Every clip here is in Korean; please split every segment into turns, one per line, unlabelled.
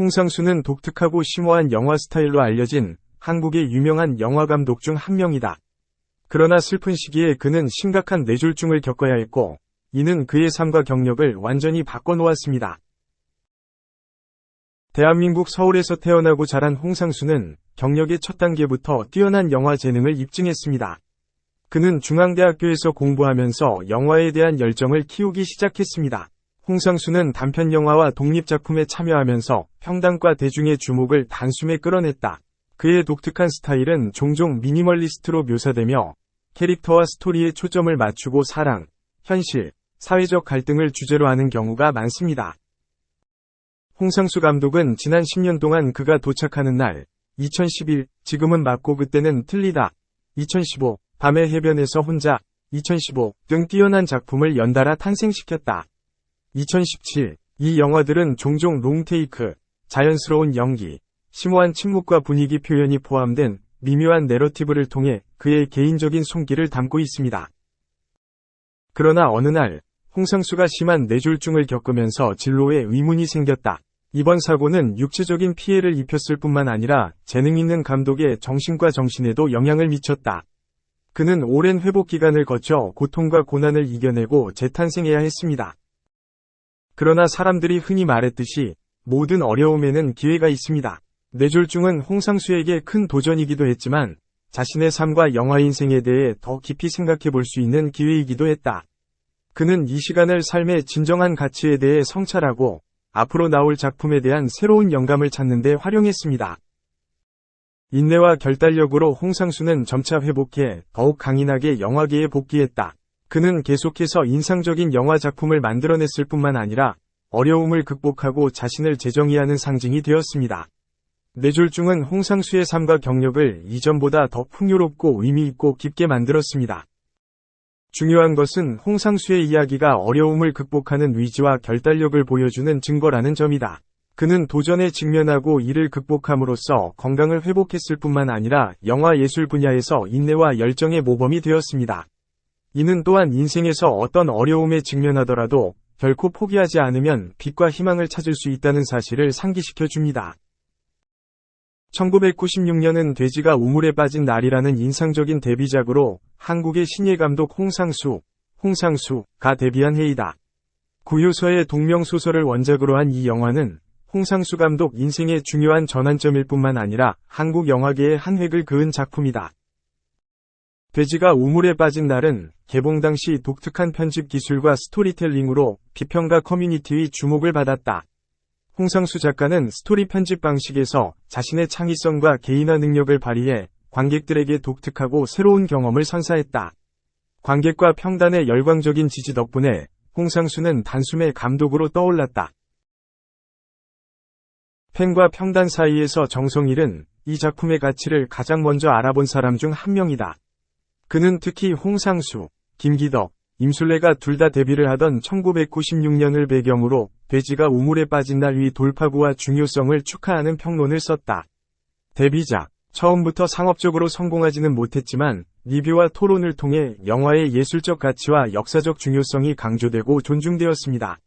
홍상수는 독특하고 심오한 영화 스타일로 알려진 한국의 유명한 영화감독 중 한 명이다. 그러나 슬픈 시기에 그는 심각한 뇌졸중을 겪어야 했고, 이는 그의 삶과 경력을 완전히 바꿔놓았습니다. 대한민국 서울에서 태어나고 자란 홍상수는 경력의 첫 단계부터 뛰어난 영화 재능을 입증했습니다. 그는 중앙대학교에서 공부하면서 영화에 대한 열정을 키우기 시작했습니다. 홍상수는 단편영화와 독립작품에 참여하면서 평당과 대중의 주목을 단숨에 끌어냈다. 그의 독특한 스타일은 종종 미니멀리스트로 묘사되며 캐릭터와 스토리에 초점을 맞추고 사랑, 현실, 사회적 갈등을 주제로 하는 경우가 많습니다. 홍상수 감독은 지난 10년 동안 그가 도착하는 날, 2011, 지금은 맞고 그때는 틀리다, 2015, 밤의 해변에서 혼자, 2015 등 뛰어난 작품을 연달아 탄생시켰다. 2017, 이 영화들은 종종 롱테이크, 자연스러운 연기, 심오한 침묵과 분위기 표현이 포함된 미묘한 내러티브를 통해 그의 개인적인 손길을 담고 있습니다. 그러나 어느 날, 홍상수가 심한 뇌졸중을 겪으면서 진로에 의문이 생겼다. 이번 사고는 육체적인 피해를 입혔을 뿐만 아니라 재능 있는 감독의 정신과 정신에도 영향을 미쳤다. 그는 오랜 회복 기간을 거쳐 고통과 고난을 이겨내고 재탄생해야 했습니다. 그러나 사람들이 흔히 말했듯이 모든 어려움에는 기회가 있습니다. 뇌졸중은 홍상수에게 큰 도전이기도 했지만 자신의 삶과 영화 인생에 대해 더 깊이 생각해 볼 수 있는 기회이기도 했다. 그는 이 시간을 삶의 진정한 가치에 대해 성찰하고 앞으로 나올 작품에 대한 새로운 영감을 찾는 데 활용했습니다. 인내와 결단력으로 홍상수는 점차 회복해 더욱 강인하게 영화계에 복귀했다. 그는 계속해서 인상적인 영화 작품을 만들어냈을 뿐만 아니라 어려움을 극복하고 자신을 재정의하는 상징이 되었습니다. 뇌졸중은 홍상수의 삶과 경력을 이전보다 더 풍요롭고 의미있고 깊게 만들었습니다. 중요한 것은 홍상수의 이야기가 어려움을 극복하는 의지와 결단력을 보여주는 증거라는 점이다. 그는 도전에 직면하고 이를 극복함으로써 건강을 회복했을 뿐만 아니라 영화 예술 분야에서 인내와 열정의 모범이 되었습니다. 이는 또한 인생에서 어떤 어려움에 직면하더라도 결코 포기하지 않으면 빛과 희망을 찾을 수 있다는 사실을 상기시켜 줍니다. 1996년은 돼지가 우물에 빠진 날이라는 인상적인 데뷔작으로 한국의 신예 감독 홍상수가 데뷔한 해이다. 구효서의 동명소설을 원작으로 한 이 영화는 홍상수 감독 인생의 중요한 전환점일 뿐만 아니라 한국 영화계의 한 획을 그은 작품이다. 돼지가 우물에 빠진 날은 개봉 당시 독특한 편집 기술과 스토리텔링으로 비평가 커뮤니티의 주목을 받았다. 홍상수 작가는 스토리 편집 방식에서 자신의 창의성과 개인화 능력을 발휘해 관객들에게 독특하고 새로운 경험을 선사했다. 관객과 평단의 열광적인 지지 덕분에 홍상수는 단숨에 감독으로 떠올랐다. 팬과 평단 사이에서 정성일은 이 작품의 가치를 가장 먼저 알아본 사람 중 한 명이다. 그는 특히 홍상수, 김기덕, 임술래가 둘 다 데뷔를 하던 1996년을 배경으로 돼지가 우물에 빠진 날 위 돌파구와 중요성을 축하하는 평론을 썼다. 데뷔작, 처음부터 상업적으로 성공하지는 못했지만 리뷰와 토론을 통해 영화의 예술적 가치와 역사적 중요성이 강조되고 존중되었습니다.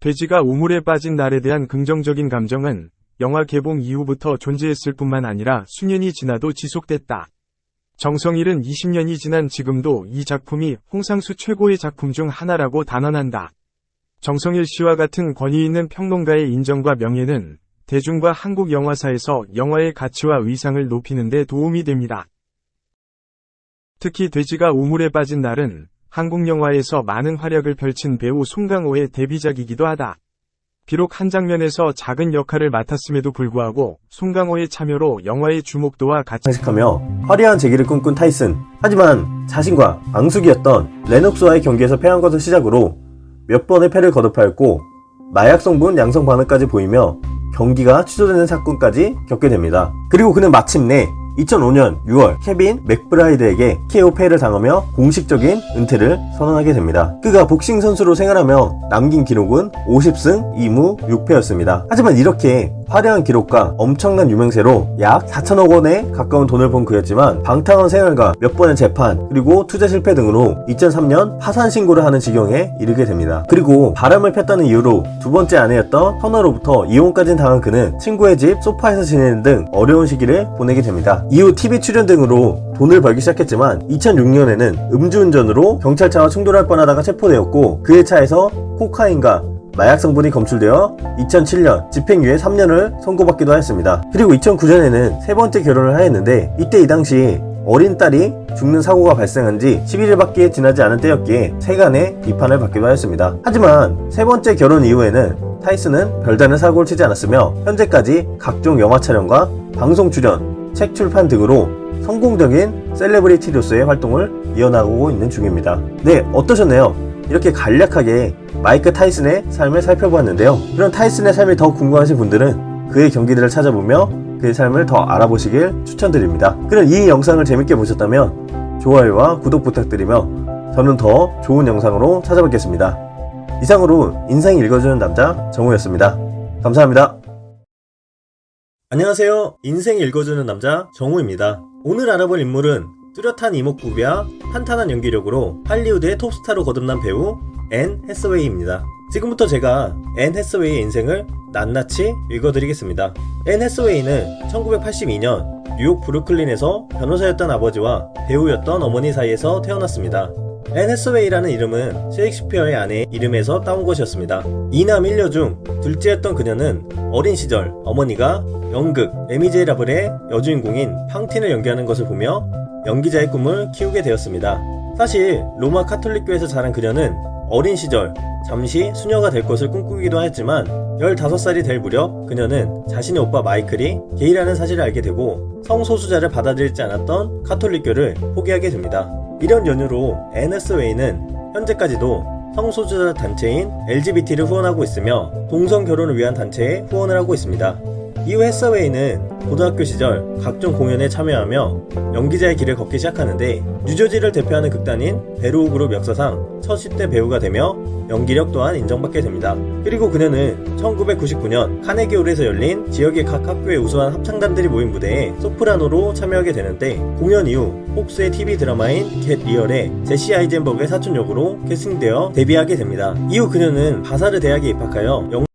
돼지가 우물에 빠진 날에 대한 긍정적인 감정은 영화 개봉 이후부터 존재했을 뿐만 아니라 수년이 지나도 지속됐다. 정성일은 20년이 지난 지금도 이 작품이 홍상수 최고의 작품 중 하나라고 단언한다. 정성일 씨와 같은 권위 있는 평론가의 인정과 명예는 대중과 한국 영화사에서 영화의 가치와 의상을 높이는 데 도움이 됩니다. 특히 돼지가 우물에 빠진 날은 한국 영화에서 많은 활약을 펼친 배우 송강호의 데뷔작이기도 하다. 비록 한 장면에서 작은 역할을 맡았음에도 불구하고 송강호의 참여로 영화의 주목도와
장식하며 화려한 재기를 꿈꾼 타이슨. 하지만 자신과 앙숙이었던 레녹스와의 경기에서 패한 것을 시작으로 몇 번의 패를 거듭하였고 마약 성분 양성 반응까지 보이며 경기가 취소되는 사건까지 겪게 됩니다. 그리고 그는 마침내 2005년 6월 케빈 맥브라이드에게 KO 패를 당하며 공식적인 은퇴를 선언하게 됩니다. 그가 복싱 선수로 생활하며 남긴 기록은 50승 2무 6패였습니다. 하지만 이렇게 화려한 기록과 엄청난 유명세로 약 4천억 원에 가까운 돈을 번 그였지만 방탕한 생활과 몇 번의 재판 그리고 투자 실패 등으로 2003년 파산 신고를 하는 지경에 이르게 됩니다. 그리고 바람을 폈다는 이유로 두 번째 아내였던 터너로부터 이혼까지 당한 그는 친구의 집 소파에서 지내는 등 어려운 시기를 보내게 됩니다. 이후 TV 출연 등으로 돈을 벌기 시작했지만 2006년에는 음주운전으로 경찰차와 충돌할 뻔하다가 체포되었고 그의 차에서 코카인과 마약 성분이 검출되어 2007년 집행유예 3년을 선고받기도 하였습니다. 그리고 2009년에는 세 번째 결혼을 하였는데 이때 이 당시 어린 딸이 죽는 사고가 발생한 지 11일밖에 지나지 않은 때였기에 세간의 비판을 받기도 하였습니다. 하지만 세 번째 결혼 이후에는 타이슨은 별다른 사고를 치지 않았으며 현재까지 각종 영화 촬영과 방송 출연, 책 출판 등으로 성공적인 셀레브리티로서의 활동을 이어나가고 있는 중입니다. 네, 어떠셨나요? 이렇게 간략하게 마이크 타이슨의 삶을 살펴보았는데요. 그런 타이슨의 삶이 더 궁금하신 분들은 그의 경기들을 찾아보며 그의 삶을 더 알아보시길 추천드립니다. 그럼 이 영상을 재밌게 보셨다면 좋아요와 구독 부탁드리며 저는 더 좋은 영상으로 찾아뵙겠습니다. 이상으로 인생 읽어주는 남자 정우였습니다. 감사합니다. 안녕하세요. 인생 읽어주는 남자 정우입니다. 오늘 알아볼 인물은 뚜렷한 이목구비와 탄탄한 연기력으로 할리우드의 톱스타로 거듭난 배우 앤 해서웨이입니다. 지금부터 제가 앤 해서웨이의 인생을 낱낱이 읽어드리겠습니다. 앤 해서웨이는 1982년 뉴욕 브루클린에서 변호사였던 아버지와 배우였던 어머니 사이에서 태어났습니다. 앤 해서웨이라는 이름은 셰익스피어의 아내의 이름에서 따온 것이었습니다. 이남 1녀 중 둘째였던 그녀는 어린 시절 어머니가 연극 레미제라블의 여주인공인 팡틴을 연기하는 것을 보며 연기자의 꿈을 키우게 되었습니다. 사실 로마 카톨릭교에서 자란 그녀는 어린 시절 잠시 수녀가 될 것을 꿈꾸기도 하였지만 15살이 될 무렵 그녀는 자신의 오빠 마이클이 게이라는 사실을 알게 되고 성소수자를 받아들이지 않았던 카톨릭교를 포기하게 됩니다. 이런 연유로 앤 해서웨이는 현재까지도 성소수자 단체인 LGBT를 후원하고 있으며 동성 결혼을 위한 단체에 후원을 하고 있습니다. 이후 해서웨이는 고등학교 시절 각종 공연에 참여하며 연기자의 길을 걷기 시작하는데 뉴저지를 대표하는 극단인 베로우 그룹 역사상 첫 10대 배우가 되며 연기력 또한 인정받게 됩니다. 그리고 그녀는 1999년 카네기홀에서 열린 지역의 각 학교의 우수한 합창단들이 모인 무대에 소프라노로 참여하게 되는데 공연 이후 폭스의 TV 드라마인 겟 리얼의 제시 아이젠버그의 사촌 역으로 캐스팅되어 데뷔하게 됩니다. 이후 그녀는 바사르 대학에 입학하여